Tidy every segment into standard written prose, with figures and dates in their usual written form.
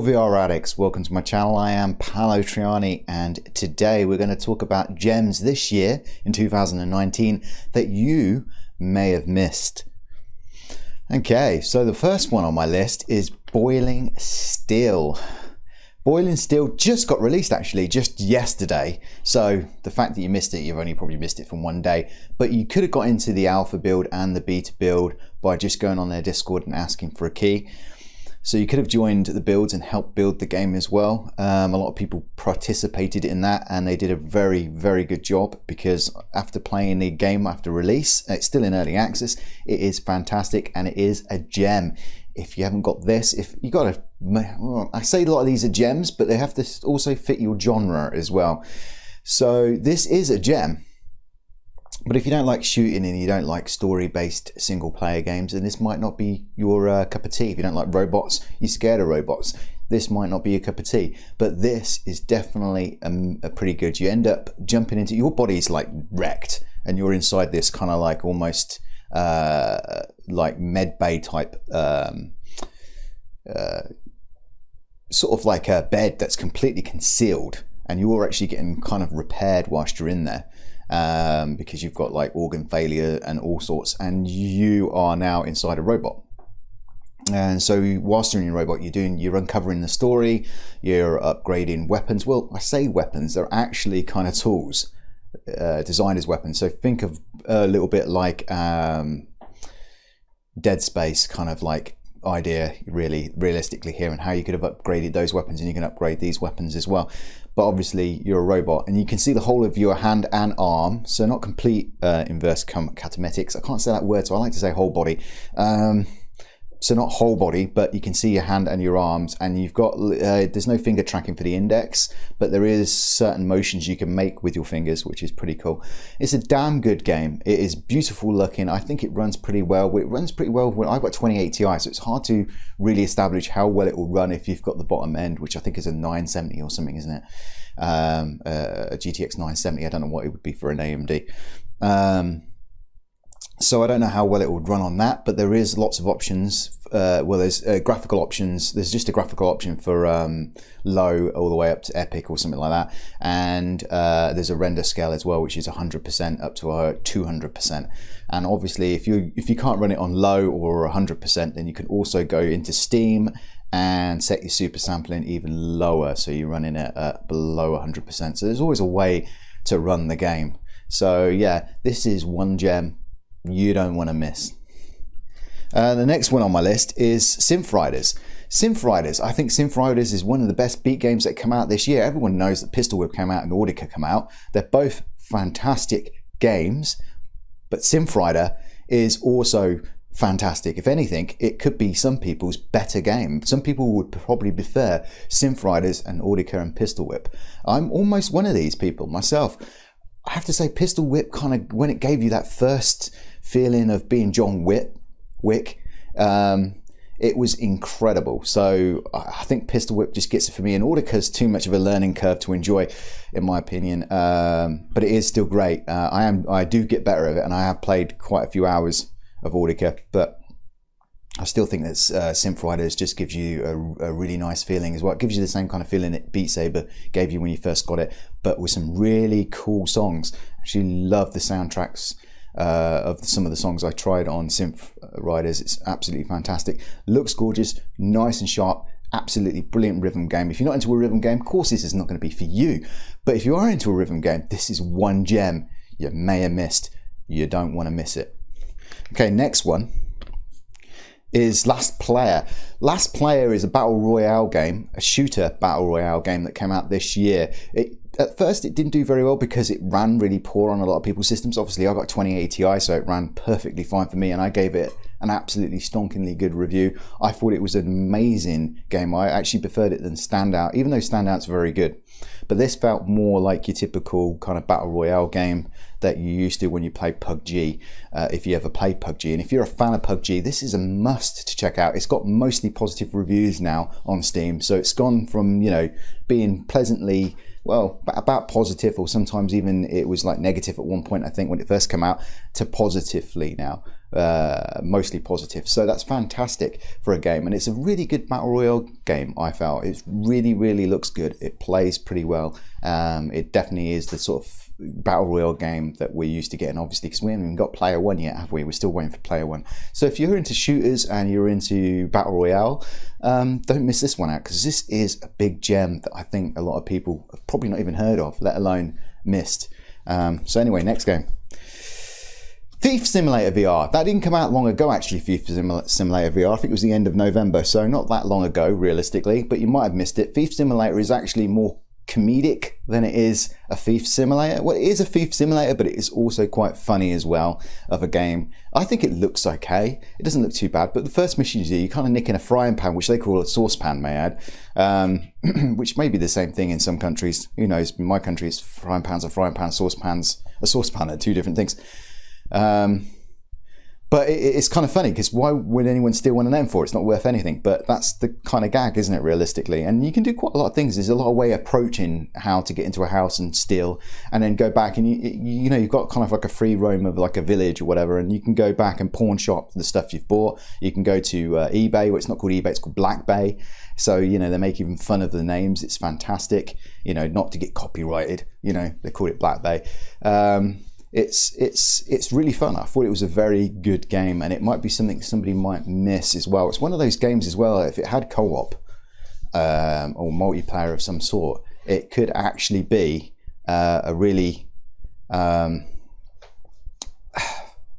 VR addicts, welcome to my channel. I am Paolo Trianni, and today we're going to talk about gems this year in 2019 that you may have missed. Okay, so the first one on my list is Boiling Steel. Boiling Steel just got released actually just yesterday, so the fact that you missed it, you've only probably missed it from one day, but you could have got into the alpha build and the beta build by just going on their Discord and asking for a key. So you could have joined the builds and helped build the game as well. A lot of people participated in that and they did a very, very good job, because after playing the game after release, it's still in early access, it is fantastic and it is a gem. If you haven't got this, if you got well, I say a lot of these are gems, but they have to also fit your genre as well. So this is a gem. But if you don't like shooting and you don't like story-based single-player games, then this might not be your cup of tea. If you don't like robots, you're scared of robots, this might not be your cup of tea. But this is definitely a pretty good. You end up jumping into, your body's like wrecked, and you're inside this kind of like almost like med bay type, sort of like a bed that's completely concealed, and you're actually getting kind of repaired whilst you're in there. Because you've got like organ failure and all sorts, and you are now inside a robot. And so whilst you're in your robot, you're uncovering the story, you're upgrading weapons. Well, I say weapons, they're actually kind of tools designed as weapons. So think of a little bit like Dead Space kind of like idea, really realistically here, and how you could have upgraded those weapons, and you can upgrade these weapons as well. But obviously you're a robot, and you can see the whole of your hand and arm, so not complete inverse catametics. I can't say that word, so I like to say whole body. So not whole body, but you can see your hand and your arms, and you've got there's no finger tracking for the index, but there is certain motions you can make with your fingers, which is pretty cool. It's a damn good game. It is beautiful looking. I think it runs pretty well. It runs pretty well. I've got 2080 Ti, so it's hard to really establish how well it will run if you've got the bottom end, which I think is a 970 or something, isn't it? A GTX 970. I don't know what it would be for an AMD. So I don't know how well it would run on that, but there is lots of options. Well, there's graphical options. There's just a graphical option for low all the way up to epic or something like that. And there's a render scale as well, which is 100% up to 200%. And obviously, if you can't run it on low or 100%, then you can also go into Steam and set your super sampling even lower, so you're running it at below 100%. So there's always a way to run the game. So yeah, this is one gem you don't want to miss. The next one on my list is Synth Riders. Synth Riders, I think Synth Riders is one of the best beat games that come out this year. Everyone knows that Pistol Whip came out and Audica came out. They're both fantastic games, but Synth Rider is also fantastic. If anything, it could be some people's better game. Some people would probably prefer Synth Riders and Audica and Pistol Whip. I'm almost one of these people myself. I have to say, Pistol Whip kind of, when it gave you that first feeling of being John Wick, it was incredible. So I think Pistol Whip just gets it for me, and Audica's too much of a learning curve to enjoy, in my opinion. But it is still great. I do get better at it, and I have played quite a few hours of Audica, but I still think that Synth Riders just gives you a really nice feeling as well. It gives you the same kind of feeling that Beat Saber gave you when you first got it, but with some really cool songs. I actually love the soundtracks of some of the songs I tried on Synth Riders. It's absolutely fantastic. Looks gorgeous, nice and sharp, absolutely brilliant rhythm game. If you're not into a rhythm game, of course this is not going to be for you. But if you are into a rhythm game, this is one gem you may have missed. You don't want to miss it. Okay, next one is Last Player. Last Player is a battle royale game, a shooter battle royale game that came out this year. At first it didn't do very well because it ran really poor on a lot of people's systems. Obviously I got 2080 Ti, so it ran perfectly fine for me, and I gave it an absolutely stonkingly good review. I thought it was an amazing game. I actually preferred it than Standout, even though Standout's very good. But this felt more like your typical kind of battle royale game that you used to when you play PUBG, if you ever played PUBG. And if you're a fan of PUBG, this is a must to check out. It's got mostly positive reviews now on Steam, so it's gone from, you know, being pleasantly, well, about positive, or sometimes even it was like negative at one point, I think, when it first came out, to positively now. mostly positive. So that's fantastic for a game, and it's a really good battle royale game. I felt it really looks good. It plays pretty well. It definitely is the sort of battle royale game that we're used to getting, obviously, because we haven't even got player one yet, have we? We're still waiting for player one. So if you're into shooters and you're into battle royale, don't miss this one out, because this is a big gem that I think a lot of people have probably not even heard of, let alone missed. So anyway, next game. Thief Simulator VR. That didn't come out long ago, actually, Thief Simulator VR. I think it was the end of November, so not that long ago, realistically, but you might have missed it. Thief Simulator is actually more comedic than it is a thief simulator. Well, it is a thief simulator, but it is also quite funny as well of a game. I think it looks okay. It doesn't look too bad, but the first mission you do, you kind of nick in a frying pan, which they call a saucepan, may I add, which may be the same thing in some countries. Who knows? In my country, it's frying pans, saucepans, a saucepan are two different things. But it's kind of funny, because why would anyone steal one of them for? It's not worth anything. But that's the kind of gag, isn't it, realistically? And you can do quite a lot of things. There's a lot of way approaching how to get into a house and steal, and then go back, and you know, you've got kind of like a free roam of like a village or whatever, and you can go back and pawn shop the stuff you've bought. You can go to eBay. Well, it's not called eBay, it's called Black Bay. So, you know, they make even fun of the names. It's fantastic, you know, not to get copyrighted. You know, they call it Black Bay. It's really fun. I thought it was a very good game, and it might be something somebody might miss as well. It's one of those games as well, if it had co-op or multiplayer of some sort, it could actually be a really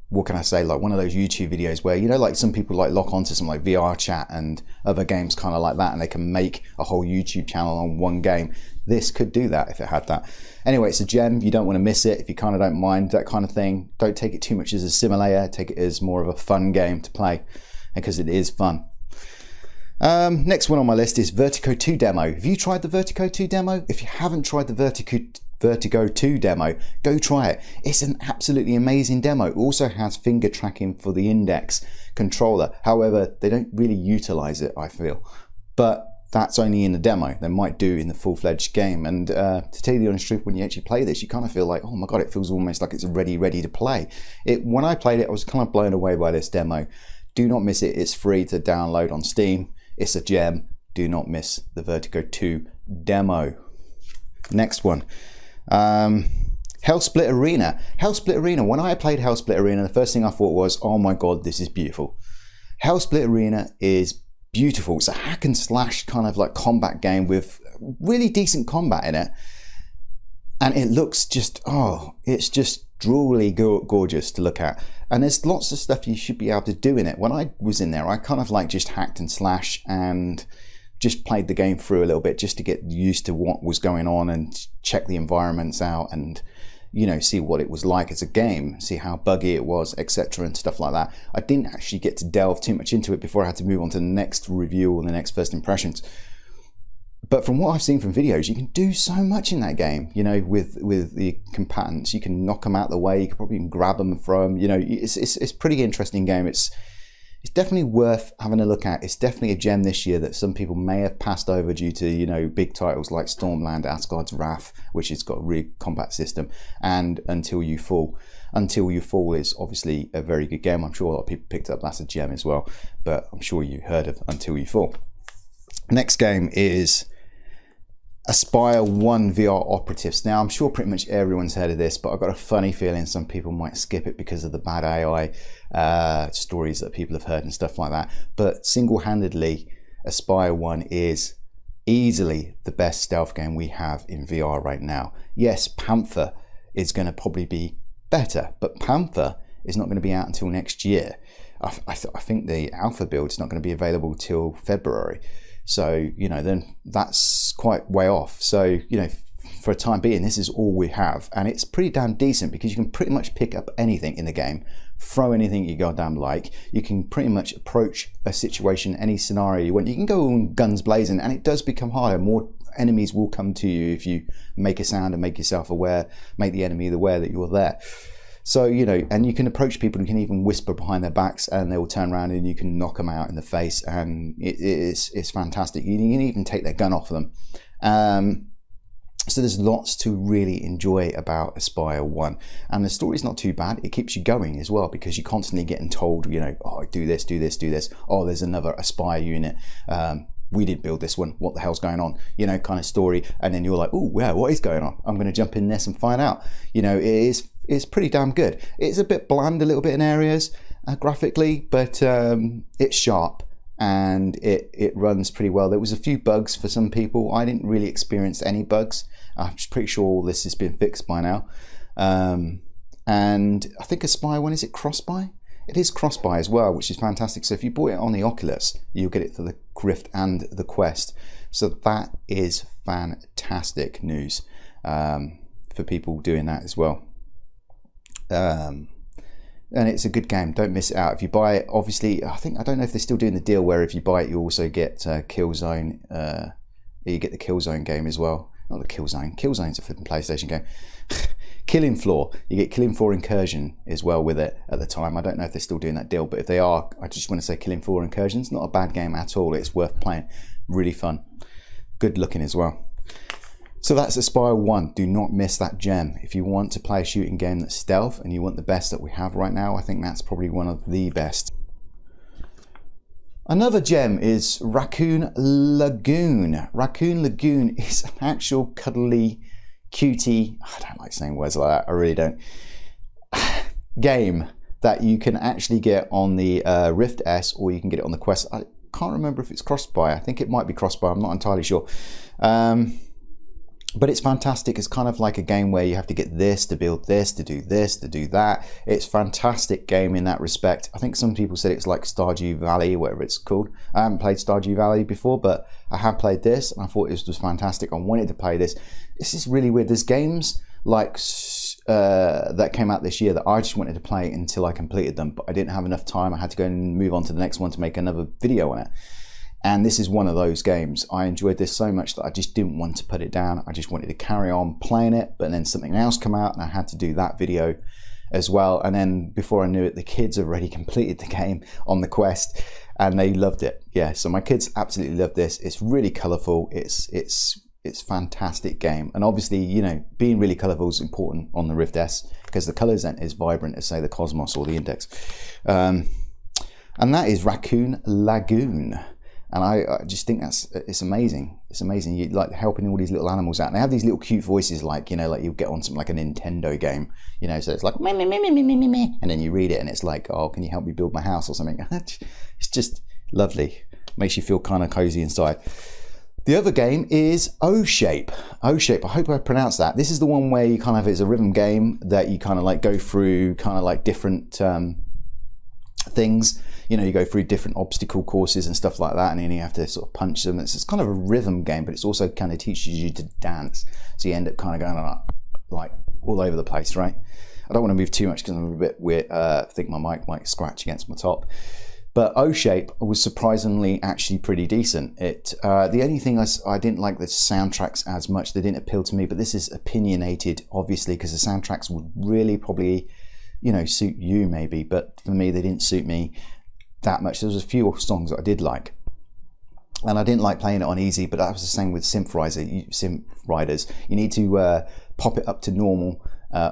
what can I say, like one of those YouTube videos where, you know, like some people like lock onto some like VR chat and other games kind of like that, and they can make a whole YouTube channel on one game. This could do that if it had that. Anyway, it's a gem. You don't want to miss it. If you kind of don't mind that kind of thing, don't take it too much as a simulator. Take it as more of a fun game to play, because it is fun. Next one on my list is Vertigo 2 demo. Have you tried the Vertigo 2 demo? If you haven't tried the Vertigo 2 demo, go try it. It's an absolutely amazing demo. It also has finger tracking for the index controller. However, they don't really utilize it, I feel. But that's only in the demo. They might do in the full-fledged game. And to tell you the honest truth, when you actually play this, you kind of feel like, oh my God, it feels almost like it's ready to play. When I played it, I was kind of blown away by this demo. Do not miss it. It's free to download on Steam. It's a gem. Do not miss the Vertigo 2 demo. Next one. Hellsplit Arena. Hellsplit Arena. When I played Hellsplit Arena, the first thing I thought was, oh my God, this is beautiful. Hellsplit Arena is beautiful. It's a hack and slash kind of like combat game with really decent combat in it. And it looks just, oh, it's just drooly gorgeous to look at. And there's lots of stuff you should be able to do in it. When I was in there, I kind of like just hacked and slash and just played the game through a little bit just to get used to what was going on and check the environments out and, you know, see what it was like as a game, see how buggy it was, etc. and stuff like that. I didn't actually get to delve too much into it before I had to move on to the next review or the next first impressions. But from what I've seen from videos, you can do so much in that game, you know, with the combatants. You can knock them out of the way, you can probably even grab them and throw them, you know. It's a pretty interesting game. It's definitely worth having a look at. It's definitely a gem this year that some people may have passed over due to, you know, big titles like Stormland, Asgard's Wrath, which has got a real combat system, and Until You Fall. Until You Fall is obviously a very good game. I'm sure a lot of people picked up that's a gem as well, but I'm sure you heard of Until You Fall. Next game is Aspire 1 VR Operatives. Now, I'm sure pretty much everyone's heard of this, but I've got a funny feeling some people might skip it because of the bad AI stories that people have heard and stuff like that. But single-handedly, Aspire 1 is easily the best stealth game we have in VR right now. Yes, Panther is going to probably be better, but Panther is not going to be out until next year. I think the alpha build is not going to be available till February. So, you know, then that's quite way off. So, you know, for a time being, this is all we have. And it's pretty damn decent because you can pretty much pick up anything in the game, throw anything you goddamn like. You can pretty much approach a situation, any scenario you want. You can go on guns blazing, and it does become harder. More enemies will come to you if you make a sound and make yourself aware, make the enemy aware that you're there. So, you know, and you can approach people, you can even whisper behind their backs and they will turn around and you can knock them out in the face, and it's fantastic. You can even take their gun off them. So there's lots to really enjoy about Aspire 1, and the story's not too bad. It keeps you going as well, because you're constantly getting told, you know, oh, do this, do this, do this. Oh, there's another Aspire unit. We didn't build this one. What the hell's going on? You know, kind of story. And then you're like, oh, yeah, what is going on? I'm going to jump in this and find out. You know, it's pretty damn good. It's a bit bland a little bit in areas graphically, but it's sharp. And it runs pretty well. There was a few bugs for some people. I didn't really experience any bugs. I'm pretty sure all this has been fixed by now. And I think Aspire 1, is it cross-buy? It is cross-buy as well, which is fantastic. So if you bought it on the Oculus, you'll get it for the Rift and the Quest. So that is fantastic news for people doing that as well. And it's a good game. Don't miss it out. If you buy it, obviously, I don't know if they're still doing the deal where if you buy it, you also get Killzone. You get the Killzone game as well. Not the Killzone. Killzone's a flipping PlayStation game. Killing Floor. You get Killing Floor Incursion as well with it at the time. I don't know if they're still doing that deal, but if they are, I just want to say Killing Floor Incursion's not a bad game at all. It's worth playing. Really fun. Good looking as well. So that's Aspire 1. Do not miss that gem. If you want to play a shooting game that's stealth and you want the best that we have right now, I think that's probably one of the best. Another gem is Raccoon Lagoon. Raccoon Lagoon is an actual cuddly, cutie, I don't like saying words like that, I really don't, game that you can actually get on the Rift S, or you can get it on the Quest. I can't remember if it's cross-buy. I think it might be cross-buy. I'm not entirely sure. But it's fantastic. It's kind of like a game where you have to get this to build this, to do this, to do that. It's a fantastic game in that respect. I think some people said it's like Stardew Valley, whatever it's called. I haven't played Stardew Valley before, but I have played this and I thought it was fantastic. I wanted to play this. This is really weird. There's games like that came out this year that I just wanted to play until I completed them, but I didn't have enough time. I had to go and move on to the next one to make another video on it. And this is one of those games. I enjoyed this so much that I just didn't want to put it down. I just wanted to carry on playing it, but then something else came out and I had to do that video as well. And then before I knew it, the kids already completed the game on the Quest and they loved it. Yeah, so my kids absolutely love this. It's really colorful. It's fantastic game. And obviously, you know, being really colorful is important on the Rift S because the colors aren't as vibrant as, say, the Cosmos or the Index. And that is Raccoon Lagoon. And I just think it's amazing. It's amazing. You like helping all these little animals out. And they have these little cute voices, like, you know, like you get on something like a Nintendo game, you know, so it's like, meh, meh, meh, meh, meh, meh, meh. And then you read it and it's like, oh, can you help me build my house or something? It's just lovely. Makes you feel kind of cozy inside. The other game is O-Shape. O-Shape, I hope I pronounced that. This is the one where you kind of, it's a rhythm game that you kind of like go through kind of like different things. You know, you go through different obstacle courses and stuff like that, and then you have to sort of punch them. It's kind of a rhythm game, but it's also kind of teaches you to dance. So you end up kind of going like all over the place, right? I don't want to move too much because I'm a bit weird. I think my mic might scratch against my top. But O-Shape was surprisingly actually pretty decent. The only thing I didn't like the soundtracks as much. They didn't appeal to me, but this is opinionated, obviously, because the soundtracks would really probably, you know, suit you maybe, but for me, they didn't suit me that much. There was a few songs that I did like, and I didn't like playing it on easy, but that was the same with Synth Riders. You need to pop it up to normal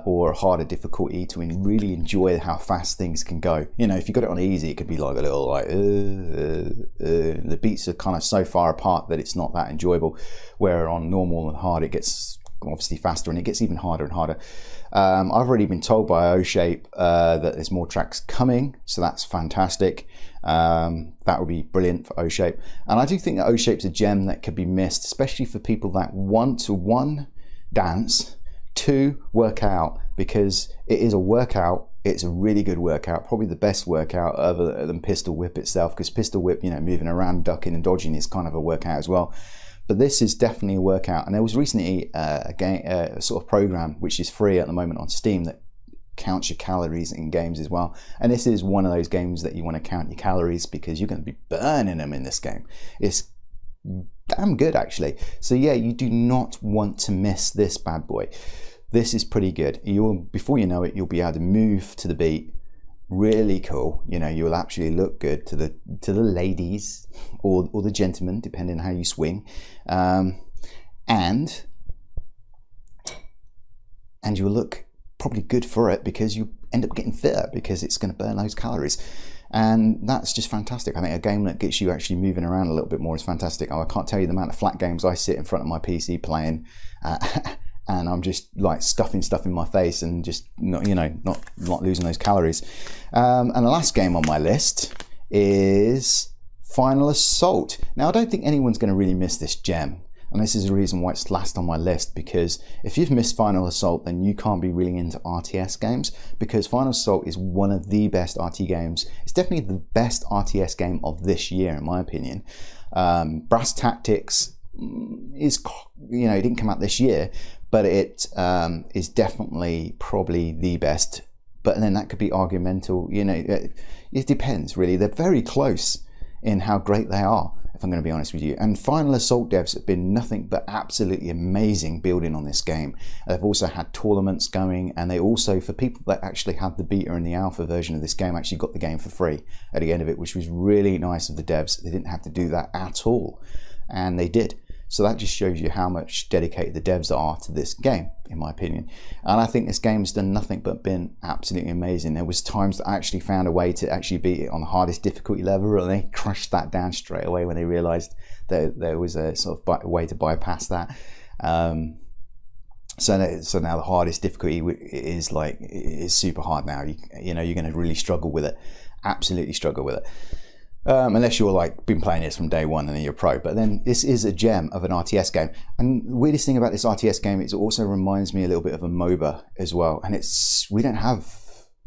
or harder difficulty to really enjoy how fast things can go. You know, if you got it on easy, it could be like a little like the beats are kind of so far apart that it's not that enjoyable, where on normal and hard it gets obviously faster and it gets even harder and harder. I've already been told by O-Shape that there's more tracks coming, so that's fantastic. That would be brilliant for O-Shape. And I do think that O-Shape's a gem that could be missed, especially for people that want to, one, dance, two, work out, because it is a workout. It's a really good workout, probably the best workout other than Pistol Whip itself, because Pistol Whip, you know, moving around, ducking and dodging is kind of a workout as well. But this is definitely a workout. And there was recently a sort of program which is free at the moment on Steam that counts your calories in games as well. And this is one of those games that you want to count your calories because you're going to be burning them in this game. It's damn good, actually. So yeah, you do not want to miss this bad boy. This is pretty good. Before you know it, you'll be able to move to the beat. Really cool. You know, you'll actually look good to the ladies or the gentlemen, depending on how you swing. And and you'll look probably good for it because you end up getting fitter because it's going to burn those calories. And that's just fantastic. I think a game that gets you actually moving around a little bit more is fantastic. I can't tell you the amount of flat games I sit in front of my PC playing, and I'm just like stuffing stuff in my face and just not losing those calories. And the last game on my list is Final Assault. Now, I don't think anyone's going to really miss this gem. And this is the reason why it's last on my list, because if you've missed Final Assault, then you can't be really into RTS games, because Final Assault is one of the best RT games. It's definitely the best RTS game of this year, in my opinion. Brass Tactics is, it didn't come out this year, but it is definitely probably the best. But then that could be argumental, it depends really. They're very close in how great they are, if I'm going to be honest with you. And Final Assault devs have been nothing but absolutely amazing building on this game. They've also had tournaments going, and they also, for people that actually had the beta and the alpha version of this game, actually got the game for free at the end of it, which was really nice of the devs. They didn't have to do that at all, and they did. So that just shows you how much dedicated the devs are to this game, in my opinion. And I think this game's done nothing but been absolutely amazing. There was times that I actually found a way to actually beat it on the hardest difficulty level, and they crushed that down straight away when they realized that there was a sort of way to bypass that. So now the hardest difficulty is super hard now. You're going to really struggle with it, absolutely struggle with it. Unless you're been playing this from day one and then you're pro. But then this is a gem of an RTS game. And the weirdest thing about this RTS game is it also reminds me a little bit of a MOBA as well. And we don't have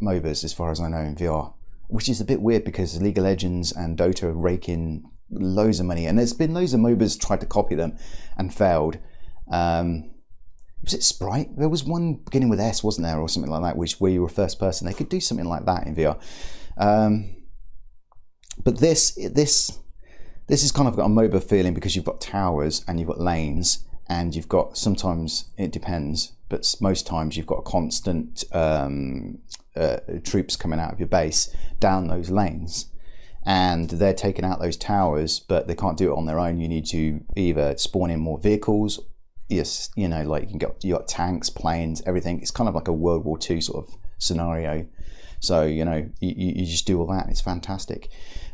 MOBAs as far as I know in VR, which is a bit weird because League of Legends and Dota are raking loads of money. And there's been loads of MOBAs tried to copy them and failed. Was it Sprite? There was one beginning with S, wasn't there, or something like that, where you were first person. They could do something like that in VR. But this is kind of got a MOBA feeling because you've got towers and you've got lanes, and you've got, sometimes it depends, but most times you've got a constant troops coming out of your base down those lanes, and they're taking out those towers, but they can't do it on their own. You need to either spawn in more vehicles. Yes, you got tanks, planes, everything. It's kind of like a World War II sort of scenario. So, you just do all that. It's fantastic.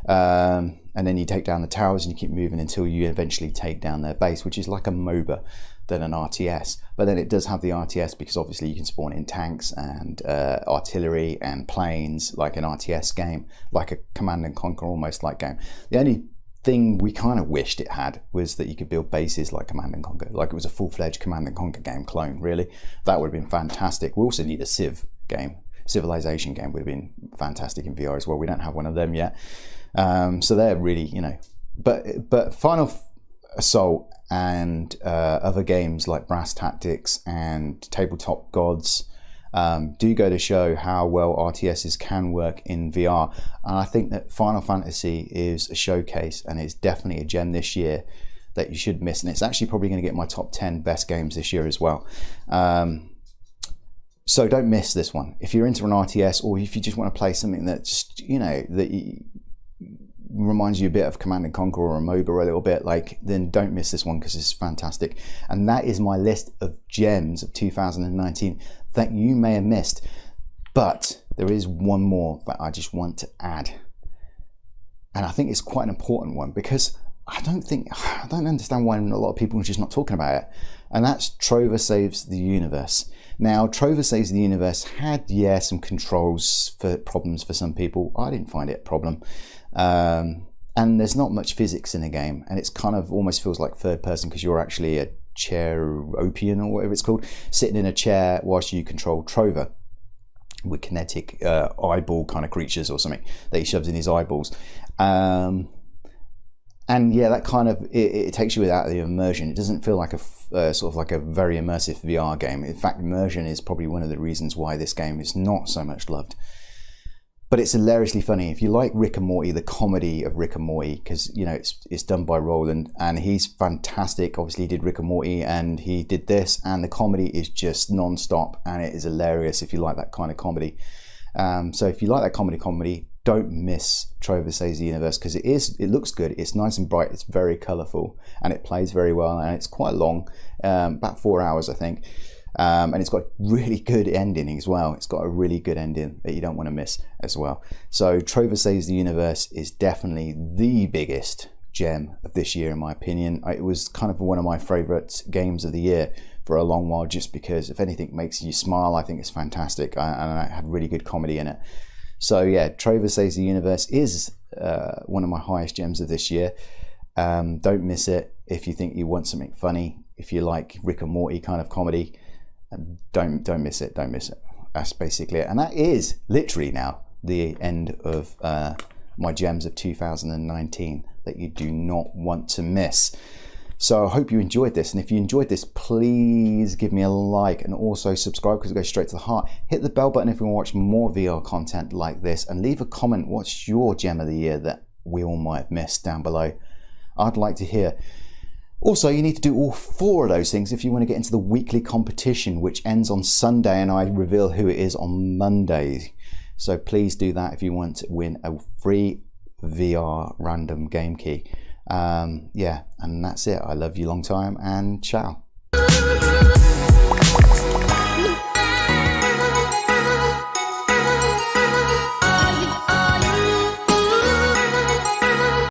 And then you take down the towers and you keep moving until you eventually take down their base, which is like a MOBA than an RTS. But then it does have the RTS because obviously you can spawn in tanks and artillery and planes like an RTS game, like a Command and Conquer almost like game. The only thing we kind of wished it had was that you could build bases like Command and Conquer, like it was a full-fledged Command and Conquer game clone, really. That would have been fantastic. We also need a Civ game. Civilization game would have been fantastic in VR as well. We don't have one of them yet. So they're really, but Final Assault and other games like Brass Tactics and Tabletop Gods do go to show how well RTSs can work in VR. And I think that Final Fantasy is a showcase, and it's definitely a gem this year that you should miss. And it's actually probably going to get my top 10 best games this year as well. So don't miss this one. If you're into an RTS, or if you just want to play something that just, that reminds you a bit of Command and Conquer or a MOBA a little bit, then don't miss this one because it's fantastic. And that is my list of gems of 2019 that you may have missed. But there is one more that I just want to add. And I think it's quite an important one because I don't understand why a lot of people are just not talking about it. And that's Trover Saves the Universe. Now, Trover Saves the Universe had, some controls for problems for some people. I didn't find it a problem. And there's not much physics in the game. And it's kind of almost feels like third person because you're actually a Chair-opian or whatever it's called, sitting in a chair whilst you control Trover with kinetic eyeball kind of creatures or something that he shoves in his eyeballs. And yeah, that kind of, it takes you out of the immersion. It doesn't feel like a sort of like a very immersive VR game. In fact, immersion is probably one of the reasons why this game is not so much loved. But it's hilariously funny. If you like Rick and Morty, the comedy of Rick and Morty, because it's done by Roland, and he's fantastic. Obviously, he did Rick and Morty, and he did this, and the comedy is just non-stop, and it is hilarious if you like that kind of comedy. So if you like that comedy, don't miss Trover Saves the Universe, because it looks good, it's nice and bright, it's very colourful, and it plays very well, and it's quite long, about 4 hours I think. And it's got a really good ending as well. It's got a really good ending that you don't want to miss as well. So Trover Saves the Universe is definitely the biggest gem of this year in my opinion. It was kind of one of my favorite games of the year for a long while, just because if anything makes you smile, I think it's fantastic, and it had really good comedy in it. So yeah, Trover Saves the Universe is one of my highest gems of this year. Don't miss it if you think you want something funny, if you like Rick and Morty kind of comedy. Don't miss it. That's basically it. And that is literally now the end of my gems of 2019 that you do not want to miss. So I hope you enjoyed this, and if you enjoyed this, please give me a like and also subscribe, because it goes straight to the heart. Hit the bell button if you want to watch more VR content like this, and leave a comment. What's your gem of the year that we all might have missed down below? I'd like to hear. Also, you need to do all 4 of those things if you want to get into the weekly competition, which ends on Sunday, and I reveal who it is on Monday. So please do that if you want to win a free VR random game key. Yeah, and that's it. I love you long time, and ciao.